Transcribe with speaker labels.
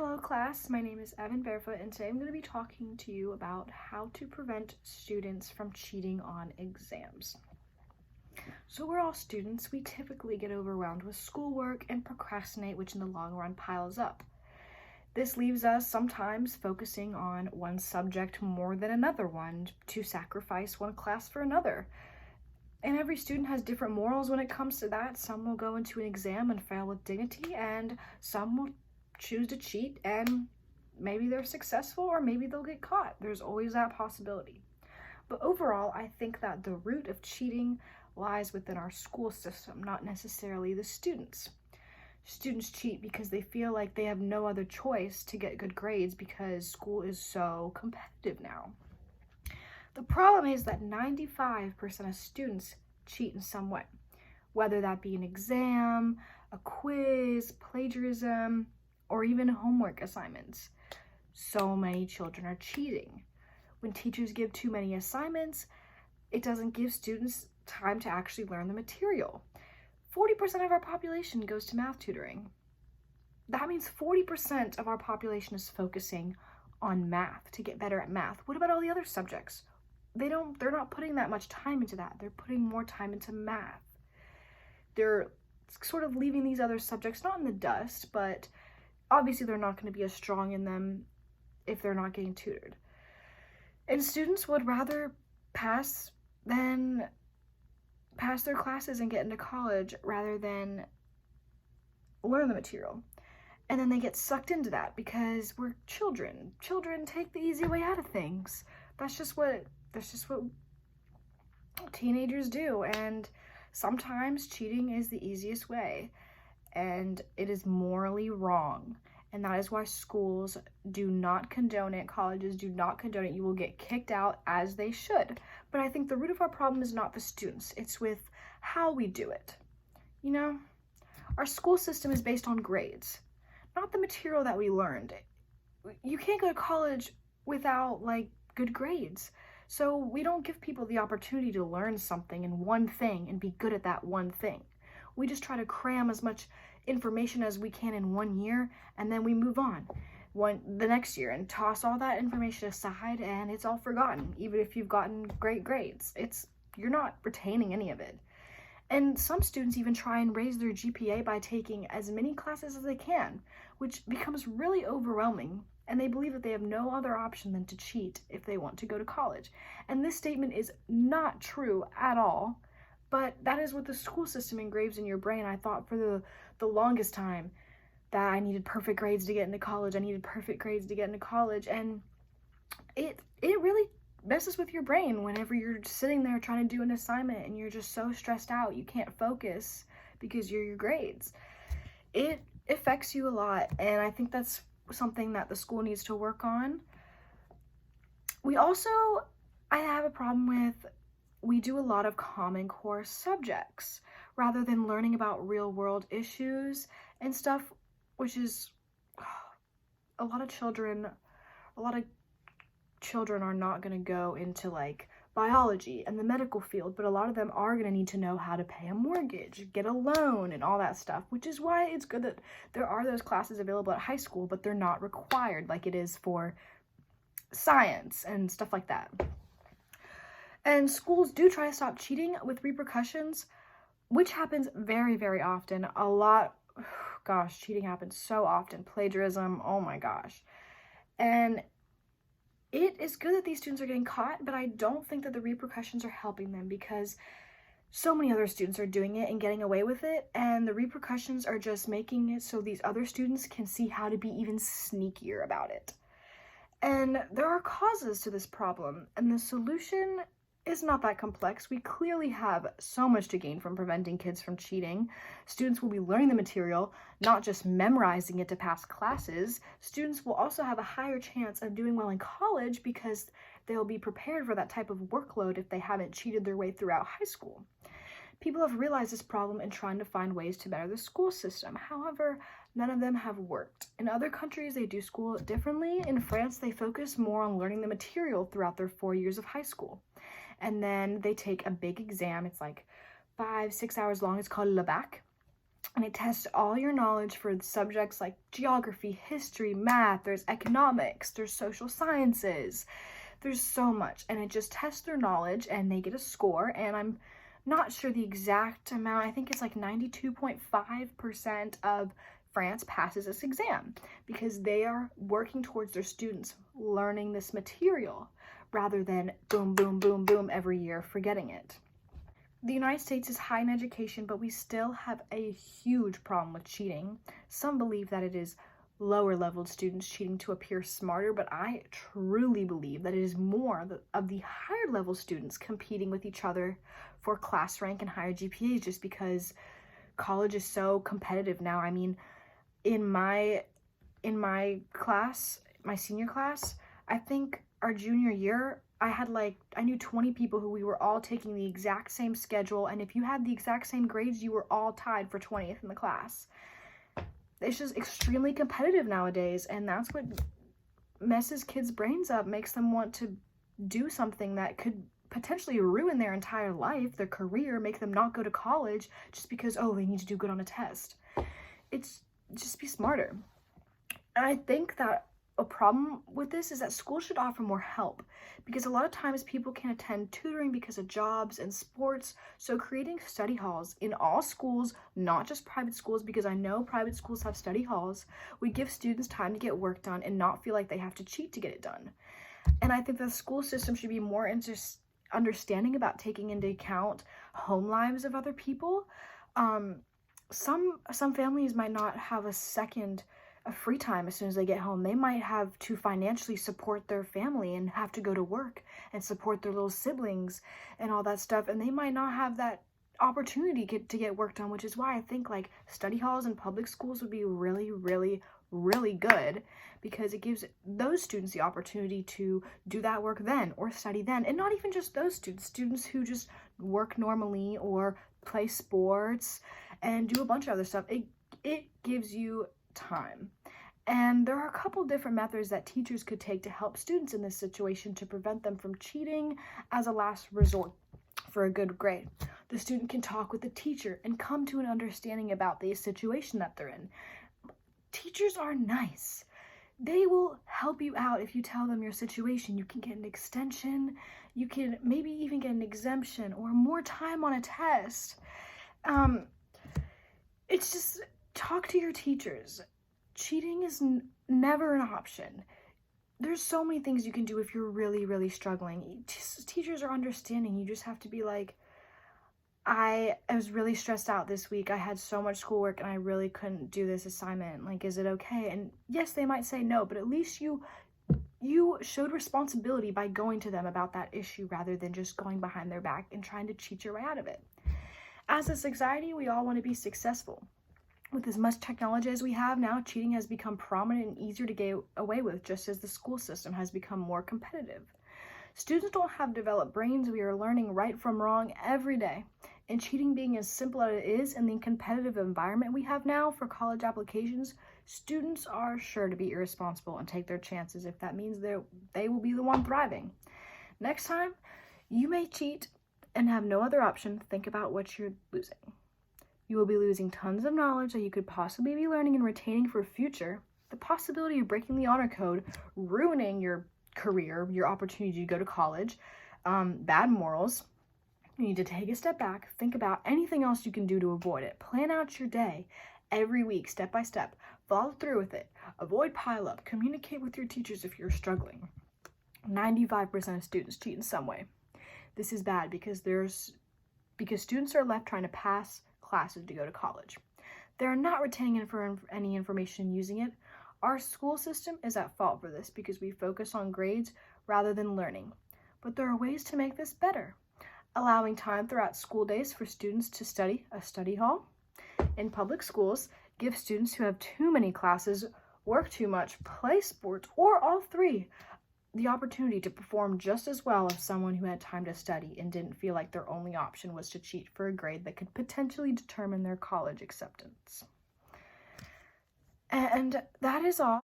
Speaker 1: Hello class, my name is Evan Barefoot and today I'm going to be talking to you about how to prevent students from cheating on exams. So we're all students, we typically get overwhelmed with schoolwork and procrastinate, which in the long run piles up. This leaves us sometimes focusing on one subject more than another one to sacrifice one class for another. And every student has different morals when it comes to that. Some will go into an exam and fail with dignity, and some will choose to cheat and maybe they're successful or maybe they'll get caught. There's always that possibility. But overall, I think that the root of cheating lies within our school system, not necessarily the students. Students cheat because they feel like they have no other choice to get good grades because school is so competitive now. The problem is that 95% of students cheat in some way, whether that be an exam, a quiz, plagiarism, or even homework assignments. So many children are cheating. When teachers give too many assignments, it doesn't give students time to actually learn the material. 40% of our population goes to math tutoring. That means 40% of our population is focusing on math to get better at math. What about all the other subjects? They're not putting that much time into that. They're putting more time into math. They're sort of leaving these other subjects not in the dust, but obviously they're not going to be as strong in them if they're not getting tutored. And students would rather pass their classes and get into college rather than learn the material. And then they get sucked into that because we're children. Children take the easy way out of things. That's just what teenagers do, and sometimes cheating is the easiest way, and it is morally wrong, and that is why schools do not condone it, colleges do not condone it. You will get kicked out, as they should. But I think the root of our problem is not the students, it's with how we do it. You know, our school system is based on grades, not the material that we learned. You can't go to college without good grades. So we don't give people the opportunity to learn something in one thing and be good at that one thing. We just try to cram as much information as we can in 1 year, and then we move on the next year and toss all that information aside, and it's all forgotten. Even if you've gotten great grades, you're not retaining any of it. And some students even try and raise their GPA by taking as many classes as they can, which becomes really overwhelming. And they believe that they have no other option than to cheat if they want to go to college. And this statement is not true at all, but that is what the school system engraves in your brain. I thought for the longest time that I needed perfect grades to get into college. And it really messes with your brain whenever you're sitting there trying to do an assignment and you're just so stressed out you can't focus because your grades. It affects you a lot, and I think that's something that the school needs to work on. I have a problem with, we do a lot of Common Core subjects rather than learning about real world issues and stuff, which is a lot of children are not going to go into biology and the medical field, but a lot of them are going to need to know how to pay a mortgage, get a loan, and all that stuff, which is why it's good that there are those classes available at high school, but they're not required like it is for science and stuff like that. And schools do try to stop cheating with repercussions, which happens very, very often. A lot, gosh, cheating happens so often. Plagiarism, oh my gosh. And it is good that these students are getting caught, but I don't think that the repercussions are helping them because so many other students are doing it and getting away with it, and the repercussions are just making it so these other students can see how to be even sneakier about it. And there are causes to this problem, and the solution is not that complex. We clearly have so much to gain from preventing kids from cheating. Students will be learning the material, not just memorizing it to pass classes. Students will also have a higher chance of doing well in college because they'll be prepared for that type of workload if they haven't cheated their way throughout high school. People have realized this problem and trying to find ways to better the school system. However, none of them have worked. In other countries, they do school differently. In France, they focus more on learning the material throughout their 4 years of high school. And then they take a big exam. It's 5-6 hours long. It's called le bac. And it tests all your knowledge for subjects like geography, history, math, there's economics, there's social sciences, there's so much. And it just tests their knowledge and they get a score. And I'm not sure the exact amount. I think it's like 92.5% of France passes this exam because they are working towards their students learning this material rather than boom, boom, boom, boom every year forgetting it. The United States is high in education, but we still have a huge problem with cheating. Some believe that it is lower level students cheating to appear smarter, but I truly believe that it is more of the higher level students competing with each other for class rank and higher GPAs just because college is so competitive now. I mean, in my class, my senior class, I think our junior year, I knew 20 people who we were all taking the exact same schedule, and if you had the exact same grades, you were all tied for 20th in the class. It's just extremely competitive nowadays, and that's what messes kids' brains up, makes them want to do something that could potentially ruin their entire life, their career, make them not go to college just because, oh, they need to do good on a test. It's just be smarter. And I think that a problem with this is that schools should offer more help because a lot of times people can't attend tutoring because of jobs and sports. So creating study halls in all schools, not just private schools, because I know private schools have study halls, would give students time to get work done and not feel like they have to cheat to get it done. And I think the school system should be more understanding about taking into account home lives of other people. Some families might not have a free time as soon as they get home. They might have to financially support their family and have to go to work and support their little siblings and all that stuff, and they might not have that opportunity to get work done, which is why I think like study halls in public schools would be really, really, really good because it gives those students the opportunity to do that work then or study then. And not even just those students who just work normally or play sports and do a bunch of other stuff. It gives you time. And there are a couple different methods that teachers could take to help students in this situation to prevent them from cheating as a last resort for a good grade. The student can talk with the teacher and come to an understanding about the situation that they're in. Teachers are nice. They will help you out if you tell them your situation. You can get an extension, you can maybe even get an exemption or more time on a test. It's just talk to your teachers. Cheating is never an option. There's so many things you can do if you're really, really struggling. Teachers are understanding. You just have to be like, I was really stressed out this week. I had so much schoolwork and I really couldn't do this assignment. Like, is it okay? And yes, they might say no, but at least you showed responsibility by going to them about that issue rather than just going behind their back and trying to cheat your way out of it. As a society, we all want to be successful. With as much technology as we have now, cheating has become prominent and easier to get away with, just as the school system has become more competitive. Students don't have developed brains. We are learning right from wrong every day. And cheating being as simple as it is in the competitive environment we have now for college applications, students are sure to be irresponsible and take their chances if that means they will be the one thriving. Next time, you may cheat and have no other option. Think about what you're losing. You will be losing tons of knowledge that you could possibly be learning and retaining for future. The possibility of breaking the honor code, ruining your career, your opportunity to go to college, bad morals. You need to take a step back, think about anything else you can do to avoid it. Plan out your day every week, step by step. Follow through with it. Avoid pileup. Communicate with your teachers if you're struggling. 95% of students cheat in some way. This is bad because students are left trying to pass classes to go to college. They're not retaining any information using it. Our school system is at fault for this because we focus on grades rather than learning. But there are ways to make this better. Allowing time throughout school days for students to study a study hall in public schools gives students who have too many classes, work too much, play sports, or all three, the opportunity to perform just as well as someone who had time to study and didn't feel like their only option was to cheat for a grade that could potentially determine their college acceptance. And that is all.